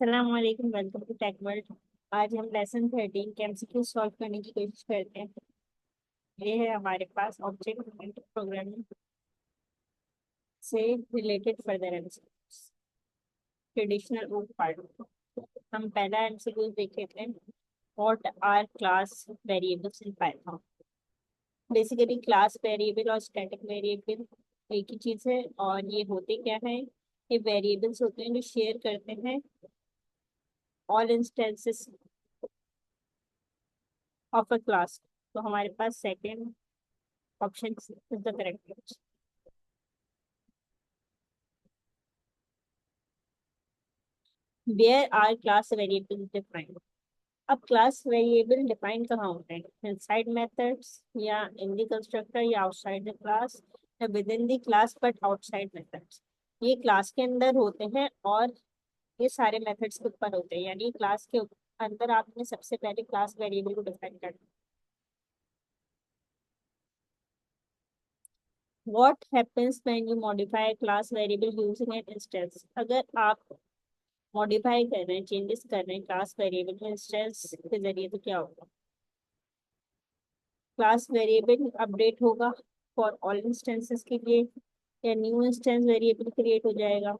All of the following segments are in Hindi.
सलाम वालेकुम, वेलकम टू टेक वर्ल्ड। आज हम लेसन 13 के एमसीक्यू सॉल्व करने की कोशिश करते हैं। ये है हमारे पास ऑब्जेक्ट ओरिएंटेड प्रोग्रामिंग से related further MCQs, traditional O part. हम पहला एमसीक्यू देखे थे, what are class variables in Python. Basically class variable और स्टैटिक वेरिएबल एक ही चीज है, और ये होते क्या है, ये वेरिएबल्स होते हैं जो शेयर करते हैं all instances of a class. तो हमारे पास second option is the correct option. Where are class variable defined. अब क्लास वेरिएबल डिफाइन कहाँ होते हैं, इनसाइड मेथड्स या इन द कंस्ट्रक्टर या आउटसाइड द क्लास या within the class but outside methods. ये क्लास के अंदर होते हैं और ये सारे मेथड्स के ऊपर होते हैं, यानी क्लास के अंदर आपने सबसे पहले क्लास वेरिएबल को डिफाइन करना। What happens when you modify a class variable using an instance? अगर आप मॉडिफाई कर रहे हैं, चेंजेस कर रहे हैं क्लास वेरिएबल में इंस्टेंस के जरिए, तो क्या होगा? क्लास वेरिएबल अपडेट होगा फॉर ऑल इंस्टेंसेस के लिए, या न्यू इंस्टेंस वेरिएबल क्रिएट हो जाएगा,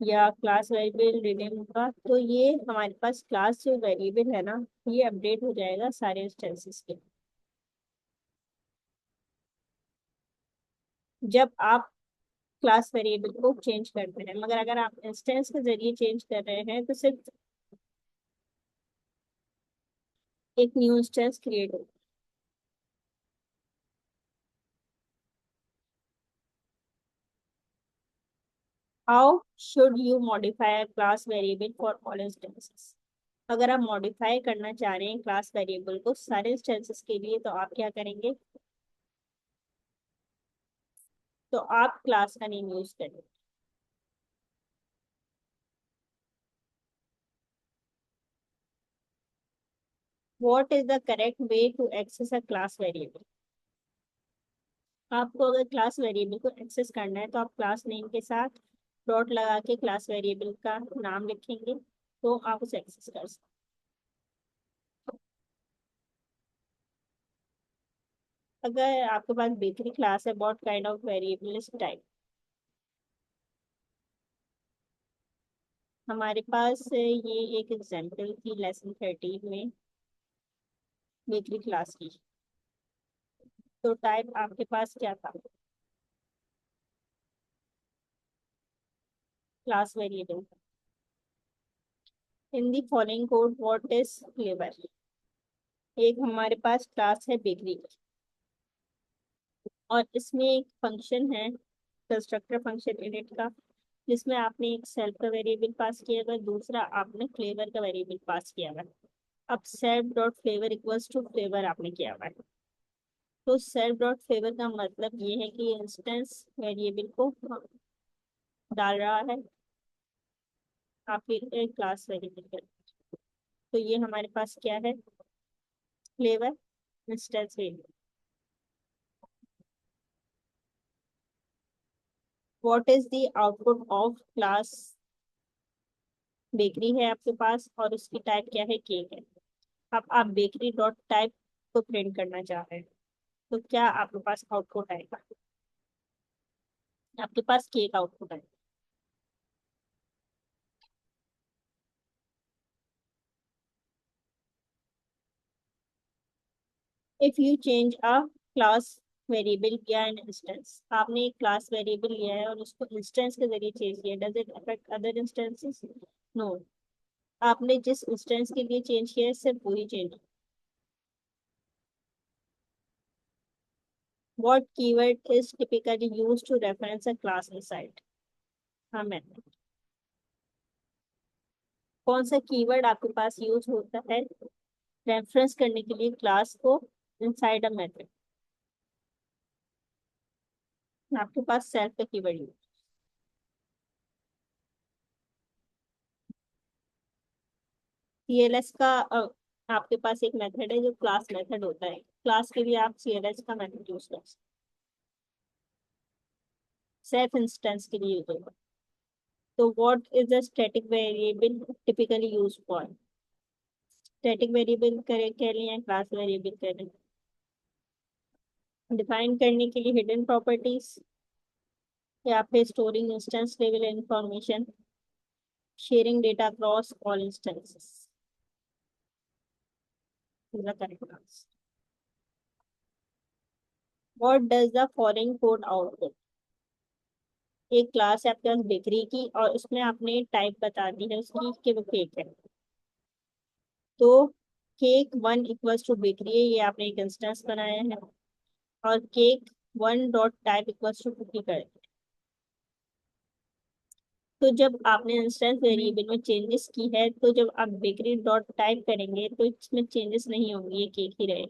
या क्लास वेरिएबल रिनेम होगा। तो ये हमारे पास क्लास जो वेरिएबल है ना, ये अपडेट हो जाएगा सारे इंस्टेंसेस के। जब आप क्लास वेरिएबल को चेंज करते हैं, मगर अगर आप इंस्टेंस के जरिए चेंज कर रहे हैं तो सिर्फ एक न्यू इंस्टेंस क्रिएट होगा। How should you modify class variable for all instances? अगर आप मॉडिफाई करना चाह रहे हैं क्लास वेरिएबल को सारे इंस्टेंसेस के लिए, तो आप क्या करेंगे? तो आप क्लास का नेम यूज करेंगे। What is the correct way to access a class variable? आपको अगर क्लास वेरिएबल को एक्सेस करना है तो आप क्लास नेम के साथ डॉट लगा के क्लास वेरिएबल का नाम लिखेंगे, तो आप उसे एक्सेस कर सकते हैं। अगर आपके पास बेसिक क्लास है, what kind of variable is type? हमारे पास ये एक एग्जांपल थी लेसन 13 में बेकरी क्लास की। तो टाइप आपके पास क्या था? Class variable. In the following code what is flavour? एक हमारे पास क्लास है बेकरी, और इसमें एक फंक्शन है कंस्ट्रक्टर फंक्शन इनिट का, जिसमें आपने एक सेल्फ का वेरिएबल पास किया हुआ है, दूसरा आपने फ्लेवर का वेरिएबल पास किया हुआ है। अब self dot flavour equals to flavour आपने किया हुआ है। तो सेल्फ डॉट फ्लेवर का मतलब ये है कि इंस्टेंस वेरिएबल को डाल रहा है आपके क्लास वेरिएबल पर। तो ये हमारे पास क्या है? Flavour instance variable. What is the output of class bakery है आपके पास, और उसकी टाइप क्या है? केक है। अब आप बेकरी डॉट टाइप को प्रिंट करना चाह रहे हैं, तो क्या आपके पास आउटपुट आएगा? आपके पास केक आउटपुट आएगा। If you change a class variable या एन इंस्टेंस, आपने एक क्लास वेरिएबल लिया है और उसको इंस्टेंस के जरिए चेंज किया, does it affect other instances? No. आपने जिस इंस्टेंस के लिए चेंज किया है सिर्फ वही change. What keyword is typically used to reference a class inside? हाँ, मैं कौन सा कीवर्ड आपके पास यूज होता है रेफरेंस करने के लिए क्लास को इनसाइड अ मेथड? आपके पास सेल्फ का कीवर्ड यूज। सीएलएस का आपके पास एक मेथड है जो क्लास मेथड होता है, क्लास के लिए आप सीएलएस का मेथड यूज कर सकते, सेल्फ इंस्टेंस के लिए यूज होगा। तो what is the static variable typically use for? Static variable करें कह रही हैं, क्लास वेरिएबल करें? डिफाइन करने के लिए हिडन प्रॉपर्टीज, या फिर storing instance level information, sharing data across all instances? Correct answer. What does the following code output? एक क्लास है आपके पास बेकरी की, और उसमें आपने टाइप बता दी है उसकी कि वो केक है। तो केक 1 इक्वल्स टू बेकरी है, ये आपने एक इंस्टेंस बनाया है। और cake 1 dot type equals to cookie कर। तो जब आपने इंस्टेंस वेरिएबल में चेंजेस की है, तो जब आप बेकरी डॉट टाइप करेंगे तो इसमें चेंजेस नहीं होंगे, ये केक ही रहे।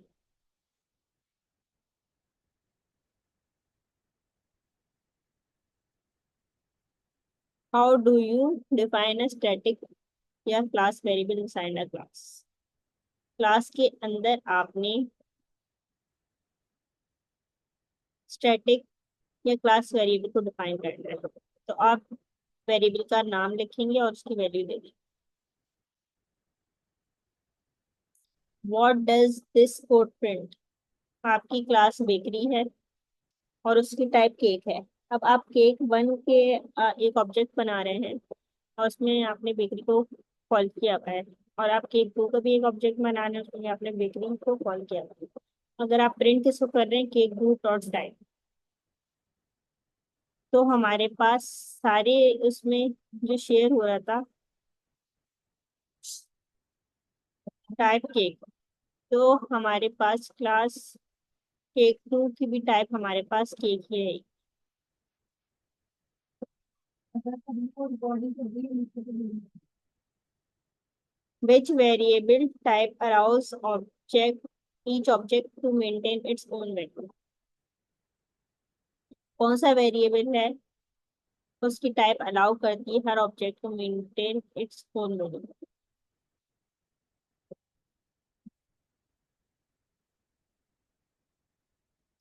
How do you define a static या class variable inside a class? Class के अंदर आपने स्टैटिक या क्लास वेरिएबल को डिफाइन करना है। तो आप वेरिएबल का नाम लिखेंगे और उसकी वैल्यू देंगे। What does this code print? आपकी क्लास बेकरी है और उसकी टाइप केक है। अब आप केक 1 के एक ऑब्जेक्ट बना रहे हैं, और उसमें आपने बेकरी को कॉल किया हुआ है। और आप केक 2 का भी एक ऑब्जेक्ट बना रहे हैं, उसमें आपने बेकरी को कॉल किया हुआ है। अगर आप प्रिंट किसको कर रहे हैं, केक 2 डॉट टाइप, तो हमारे पास सारे उसमें जो शेयर हो रहा था टाइप केक, तो हमारे पास क्लास केक 2 की भी टाइप हमारे पास केक ही है। Which variable type allows object each object to maintain its own value? कौन सा वेरिएबल है उसकी टाइप अलाउ करती है हर ऑब्जेक्ट को maintain its own value?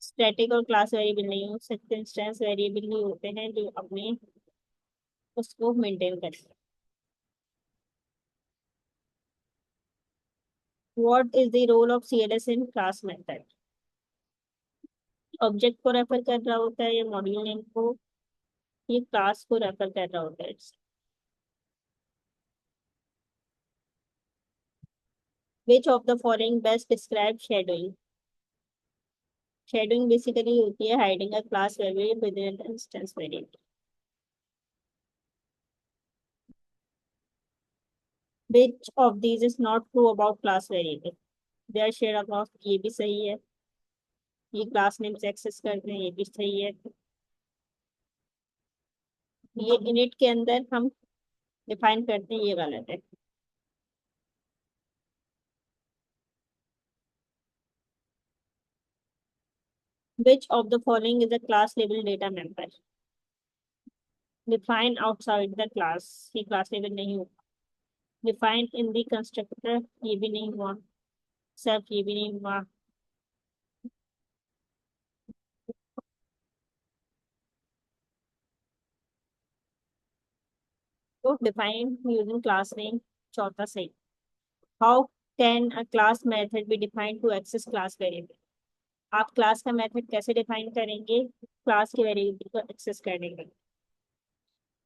Static और क्लास वेरिएबल नहीं हो सकते, इंस्टेंस वेरिएबल ही होते हैं जो अपने उसको मेंटेन करते हैं। What is the role of CLS in class method? Object को रेफर कर रहा होता है या मॉड्यूल नेम को, ये क्लास को रेफर कर रहा होता है। Which of the following best describe shadowing? Shadowing basically होती है hiding a class variable within instance variable. Which of these is not true about class variable? They are share across, ये भी सही है। ये क्लास नेम से एक्सेस करते हैं, ये भी सही है। ये इनिट के अंदर हम डिफाइन करते हैं, ये गलत है। Which of the following is a class level data member? Define outside the class, ये क्लास लेवल नहीं होगा। डिफाइन इन द कंस्ट्रक्टर, ये भी नहीं हुआ। सेल्फ, ये भी नहीं हुआ। तो डिफाइन यूजिंग क्लास नेम चौथा सही। How can a class method be defined to access class variable? आप क्लास का मेथड कैसे डिफाइन करेंगे क्लास के वेरिएबल को एक्सेस करने के लिए?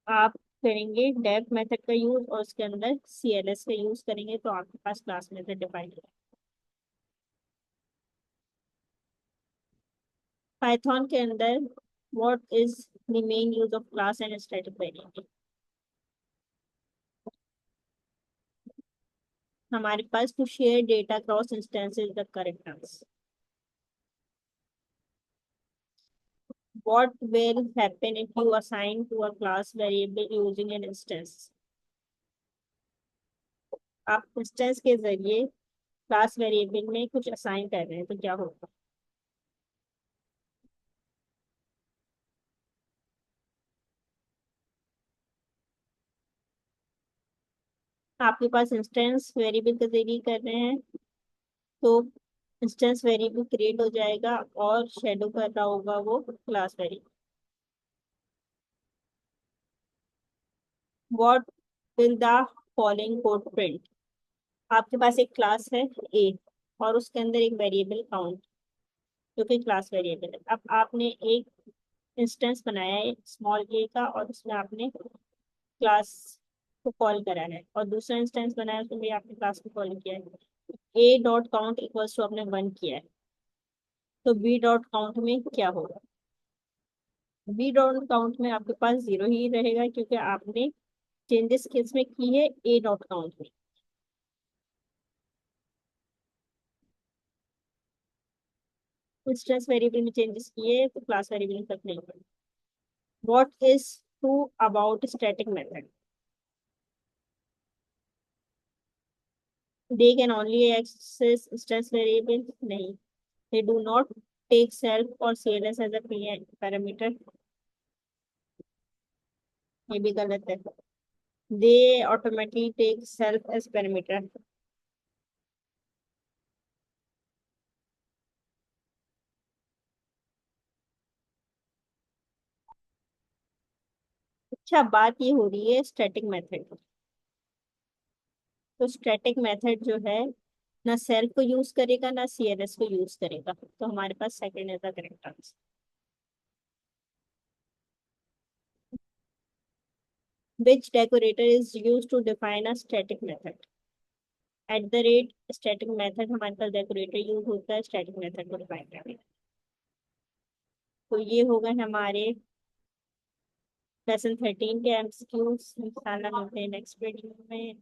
आप करेंगे डेफ मेथड का यूज और उसके अंदर सीएलएस का यूज करेंगे, तो आपके पास क्लास मेथड डिफाइन है। पाइथन के अंदर what is the main use of class and static variable? हमारे पास to share data cross instances the correct answer. What will happen if you assign to a class variable using an instance? आप इंस्टेंस के जरिए क्लास वेरिएबल में कुछ असाइन कर रहे हैं, तो क्या होगा? आपके पास इंस्टेंस वेरिएबल के जरिए कर रहे हैं, तो इंस्टेंस वेरिएबल क्रिएट हो जाएगा और शेडो कर रहा होगा वो class variable. What will the following code print. आपके पास एक क्लास है ए और उसके अंदर एक वेरिएबल काउंट जो कि क्लास वेरिएबल है। अब आपने एक इंस्टेंस बनाया है स्मॉल ए का और उसमें आपने क्लास को कॉल करा है, और दूसरा इंस्टेंस बनाया उसमें भी आपने क्लास को कॉल किया है। ए डॉट काउंट इक्वल्स टू आपने 1 किया है, तो बी डॉट काउंट में क्या होगा? बी डॉट काउंट में आपके पास 0 ही रहेगा क्योंकि आपने चेंजेस किस में की है, ए डॉट काउंट में। इंस्टेंस वेरिएबल में चेंजेस किए तो क्लास वेरिएबल में फर्क नहीं पड़ेगा। What is true about static method? They can only access instance variable, नहीं। They do not take self और सीएलएस एज अ पैरामीटर, ये भी गलत है। They automatically take self as parameter. अच्छा, बात ये हो रही है स्टैटिक मेथड। तो स्टैटिक मेथड जो है ना सेल्फ को यूज करेगा ना सीएलएस को यूज करेगा, तो हमारे पास second is the correct answer. Which decorator is used to define a static method? At the rate static method हमारे पास डेकोरेटर यूज होता है स्टैटिक मेथड को डिफाइन करने। तो ये हो गए हमारे लेसन 13 के एमसीक्यूज। इंशाल्लाह मिलते हैं नेक्स्ट वीडियो में।